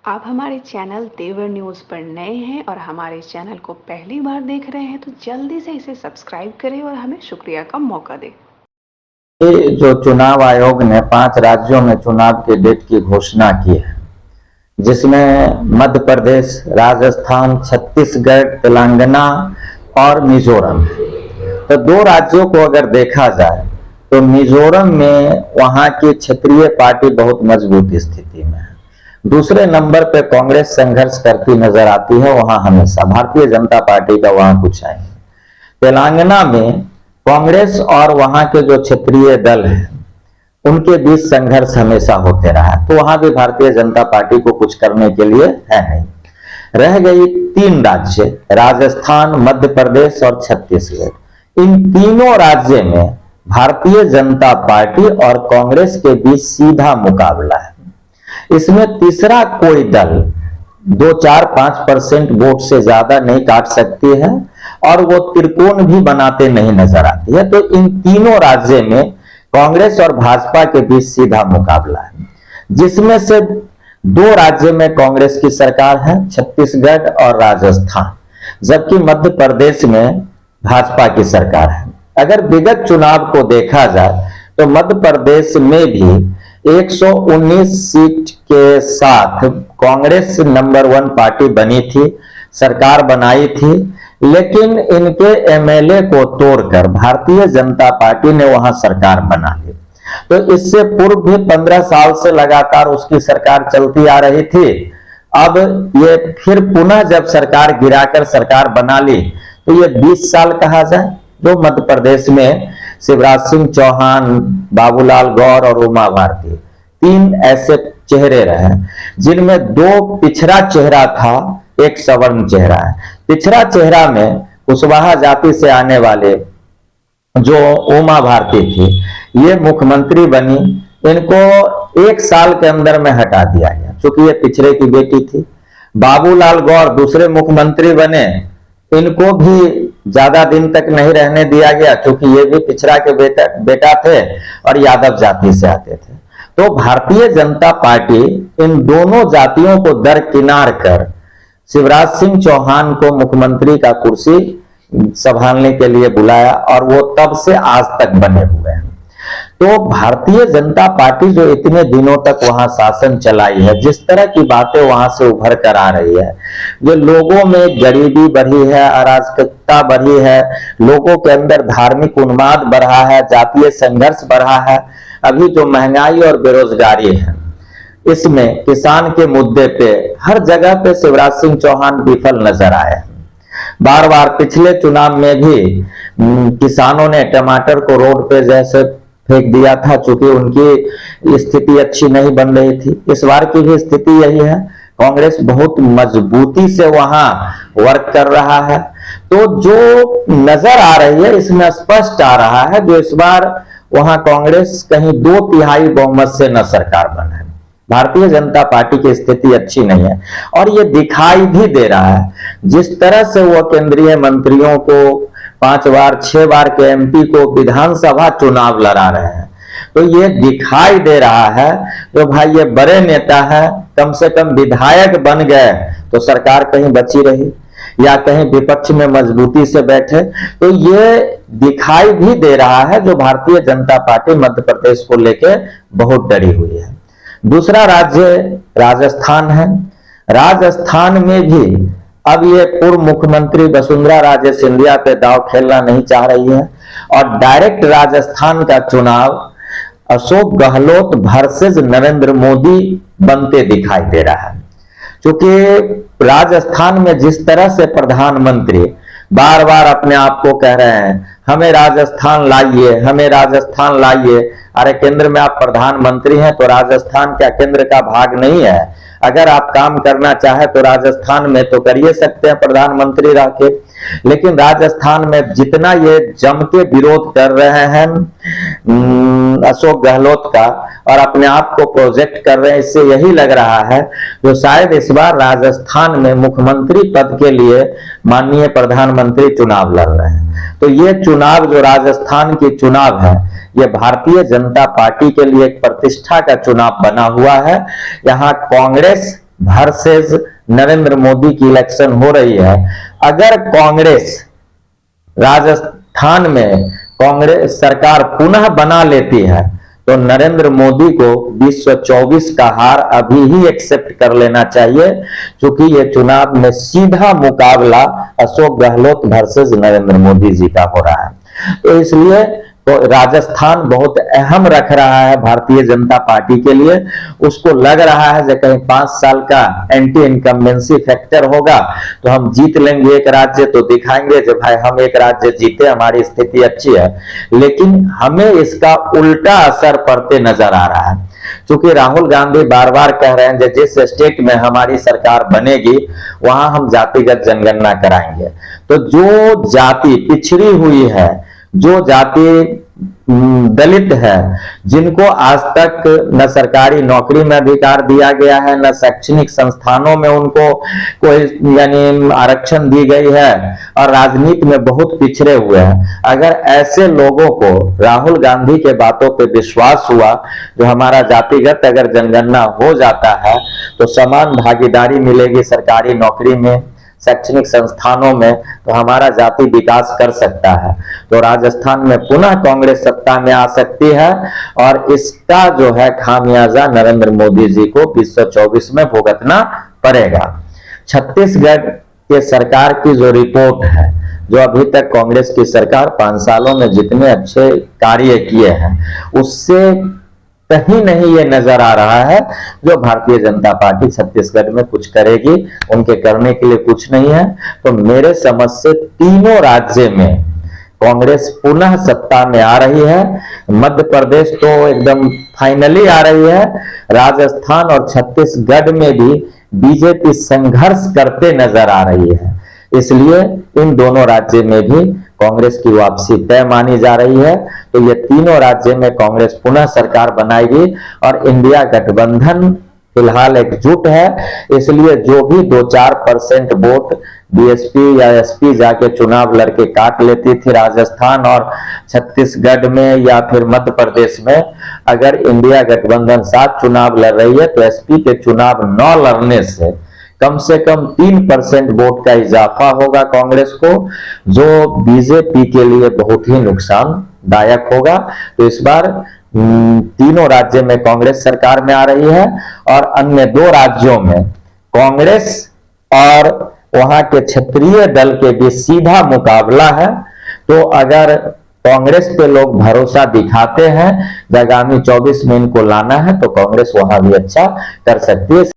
आप हमारे चैनल तेवर न्यूज़ पर नए हैं और हमारे चैनल को पहली बार देख रहे हैं तो जल्दी से इसे सब्सक्राइब करें और हमें शुक्रिया का मौका दें। जो चुनाव आयोग ने 5 राज्यों में चुनाव के डेट की घोषणा की है, जिसमें मध्य प्रदेश, राजस्थान, छत्तीसगढ़, तेलंगाना और मिजोरम है। तो 2 राज्यों को अगर देखा जाए तो मिजोरम में वहां की क्षेत्रीय पार्टी बहुत मजबूत स्थिति में है। दूसरे नंबर पे कांग्रेस संघर्ष करती नजर आती है, वहां हमेशा भारतीय जनता पार्टी का वहां कुछ है। तेलंगाना में कांग्रेस और वहां के जो क्षेत्रीय दल हैं उनके बीच संघर्ष हमेशा होते रहा, तो वहां भी भारतीय जनता पार्टी को कुछ करने के लिए है नहीं। रह गई 3 राज्य, राजस्थान, मध्य प्रदेश और छत्तीसगढ़। इन तीनों राज्य में भारतीय जनता पार्टी और कांग्रेस के बीच सीधा मुकाबला है। इसमें तीसरा कोई दल 2, 4, 5% वोट से ज्यादा नहीं काट सकती है और वो त्रिकोण भी बनाते नहीं नजर आती है। तो इन तीनों राज्यों में कांग्रेस और भाजपा के बीच सीधा मुकाबला है, जिसमें से 2 राज्य में कांग्रेस की सरकार है, छत्तीसगढ़ और राजस्थान, जबकि मध्य प्रदेश में भाजपा की सरकार है। अगर विगत चुनाव को देखा जाए तो मध्य प्रदेश में भी 119 सीट के साथ कांग्रेस नंबर 1 पार्टी बनी थी, सरकार बनाई थी, लेकिन इनके एमएलए को तोड़कर भारतीय जनता पार्टी ने वहां सरकार बना ली। तो इससे पूर्व भी 15 साल से लगातार उसकी सरकार चलती आ रही थी। अब ये फिर पुनः जब सरकार गिराकर सरकार बना ली तो ये 20 साल कहा जाए, जो मध्य प्रदेश में शिवराज सिंह चौहान, बाबूलाल गौर और उमा भारती 3 ऐसे चेहरे रहे, जिनमें 2 पिछड़ा चेहरा था, 1 सवर्ण चेहरा है। पिछड़ा चेहरा में कुशवाहा जाति से आने वाले जो उमा भारती थी, ये मुख्यमंत्री बनी। इनको 1 साल के अंदर में हटा दिया गया, क्योंकि ये पिछड़े की बेटी थी। बाबूलाल गौर दूसरे मुख्यमंत्री बने, इनको भी ज्यादा दिन तक नहीं रहने दिया गया, क्योंकि ये भी पिछड़ा के बेटा थे और यादव जाति से आते थे। तो भारतीय जनता पार्टी इन दोनों जातियों को दरकिनार कर शिवराज सिंह चौहान को मुख्यमंत्री का कुर्सी संभालने के लिए बुलाया और वो तब से आज तक बने हुए हैं। तो भारतीय जनता पार्टी जो इतने दिनों तक वहां शासन चलाई है, जिस तरह की बातें वहां से उभर कर आ रही है, जो लोगों में गरीबी बढ़ी है, अराजकता बढ़ी है, लोगों के अंदर धार्मिक उन्माद बढ़ा है, जातीय संघर्ष बढ़ा है, अभी जो महंगाई और बेरोजगारी है, इसमें किसान के मुद्दे पे हर जगह पे शिवराज सिंह चौहान विफल नजर आए। बार बार पिछले चुनाव में भी किसानों ने टमाटर को रोड पे जैसे फेंक दिया था, चूंकि उनकी स्थिति अच्छी नहीं बन रही थी। इस बार की भी स्थिति यही है, कांग्रेस बहुत मजबूती से वहां वर्क कर रहा है। तो जो नजर आ रही है इसमें स्पष्ट आ रहा है जो इस बार वहां कांग्रेस कहीं 2/3 बहुमत से न सरकार बने। भारतीय जनता पार्टी की स्थिति अच्छी नहीं है और ये दिखाई भी दे रहा है, जिस तरह से वो केंद्रीय मंत्रियों को 5 बार 6 बार के एमपी को विधानसभा चुनाव लड़ा रहे हैं। तो ये दिखाई दे रहा है तो भाई ये बड़े नेता है, कम से कम विधायक बन गए तो सरकार कहीं बची रही या कहीं विपक्ष में मजबूती से बैठे। तो ये दिखाई भी दे रहा है जो भारतीय जनता पार्टी मध्य प्रदेश को लेकर बहुत डरी हुई है। दूसरा राज्य राजस्थान है। राजस्थान में भी अब ये पूर्व मुख्यमंत्री वसुंधरा राजे सिंधिया पे दांव खेलना नहीं चाह रही है और डायरेक्ट राजस्थान का चुनाव अशोक गहलोत वर्सेस नरेंद्र मोदी बनते दिखाई दे रहा है। क्योंकि राजस्थान में जिस तरह से प्रधानमंत्री बार बार अपने आप को कह रहे हैं हमें राजस्थान लाइए, हमें राजस्थान लाइए। अरे केंद्र में आप प्रधानमंत्री हैं तो राजस्थान क्या केंद्र का भाग नहीं है? अगर आप काम करना चाहे तो राजस्थान में तो करिए सकते हैं प्रधानमंत्री रह के, लेकिन राजस्थान में जितना ये जम के विरोध कर रहे हैं अशोक गहलोत का और अपने आप को प्रोजेक्ट कर रहे हैं, इससे यही लग रहा है जो शायद इस बार राजस्थान में मुख्यमंत्री पद के लिए माननीय प्रधानमंत्री चुनाव लड़ रहे हैं। तो ये चुनाव जो राजस्थान की चुनाव है, ये भारतीय जनता पार्टी के लिए एक प्रतिष्ठा का चुनाव बना हुआ है। यहाँ कांग्रेस वर्सेस नरेंद्र मोदी की इलेक्शन हो रही है। अगर कांग्रेस राजस्थान में कांग्रेस सरकार पुनः बना लेती है तो नरेंद्र मोदी को 2024 का हार अभी ही एक्सेप्ट कर लेना चाहिए, क्योंकि ये चुनाव में सीधा मुकाबला अशोक गहलोत वर्सेस नरेंद्र मोदी जी का हो रहा है। तो इसलिए तो राजस्थान बहुत अहम रख रहा है भारतीय जनता पार्टी के लिए। उसको लग रहा है कि कहीं 5 साल का एंटी इनकम्बेंसी फैक्टर होगा तो हम जीत लेंगे एक राज्य, तो दिखाएंगे कि भाई हम एक राज्य जीते, हमारी स्थिति अच्छी है। लेकिन हमें इसका उल्टा असर पड़ते नजर आ रहा है, क्योंकि राहुल गांधी बार बार कह रहे हैं कि जिस स्टेट में हमारी सरकार बनेगी वहां हम जातिगत जनगणना कराएंगे। तो जो जाति पिछड़ी हुई है, जो जाति दलित है, जिनको आज तक न सरकारी नौकरी में अधिकार दिया गया है, न शैक्षणिक संस्थानों में उनको कोई यानी आरक्षण दी गई है, और राजनीति में बहुत पिछड़े हुए हैं। अगर ऐसे लोगों को राहुल गांधी के बातों पे विश्वास हुआ, जो हमारा जातिगत अगर जनगणना हो जाता है तो समान भागीदारी मिलेगी सरकारी नौकरी में, शैक्षणिक संस्थानों में, तो हमारा जाति विकास कर सकता है। तो राजस्थान में पुनः कांग्रेस सत्ता में आ सकती है और इसका जो है खामियाजा नरेंद्र मोदी जी को 2024 में भुगतना पड़ेगा। छत्तीसगढ़ के सरकार की जो रिपोर्ट है, जो अभी तक कांग्रेस की सरकार 5 सालों में जितने अच्छे कार्य किए हैं उससे कहीं नहीं ये नजर आ रहा है जो भारतीय जनता पार्टी छत्तीसगढ़ में कुछ करेगी। उनके करने के लिए कुछ नहीं है। तो मेरे समझ से तीनों राज्य में कांग्रेस पुनः सत्ता में आ रही है। मध्य प्रदेश तो एकदम फाइनली आ रही है। राजस्थान और छत्तीसगढ़ में भी बीजेपी संघर्ष करते नजर आ रही है। इसलिए इन दोनों राज्य में भी कांग्रेस की वापसी तय मानी जा रही है। तो ये तीनों राज्य में कांग्रेस पुनः सरकार बनाएगी और इंडिया गठबंधन फिलहाल एकजुट है। इसलिए जो भी 2-4% वोट बीएसपी या एसपी जाके चुनाव लड़के काट लेती थी राजस्थान और छत्तीसगढ़ में या फिर मध्य प्रदेश में, अगर इंडिया गठबंधन साथ चुनाव लड़ रही है तो एसपी के चुनाव न लड़ने से कम 3% वोट का इजाफा होगा कांग्रेस को, जो बीजेपी के लिए बहुत ही नुकसानदायक होगा। तो इस बार तीनों राज्य में कांग्रेस सरकार में आ रही है और अन्य 2 राज्यों में कांग्रेस और वहां के क्षेत्रीय दल के बीच सीधा मुकाबला है। तो अगर कांग्रेस पे लोग भरोसा दिखाते हैं आगामी 24 में इनको लाना है तो कांग्रेस वहां भी अच्छा कर सकती है।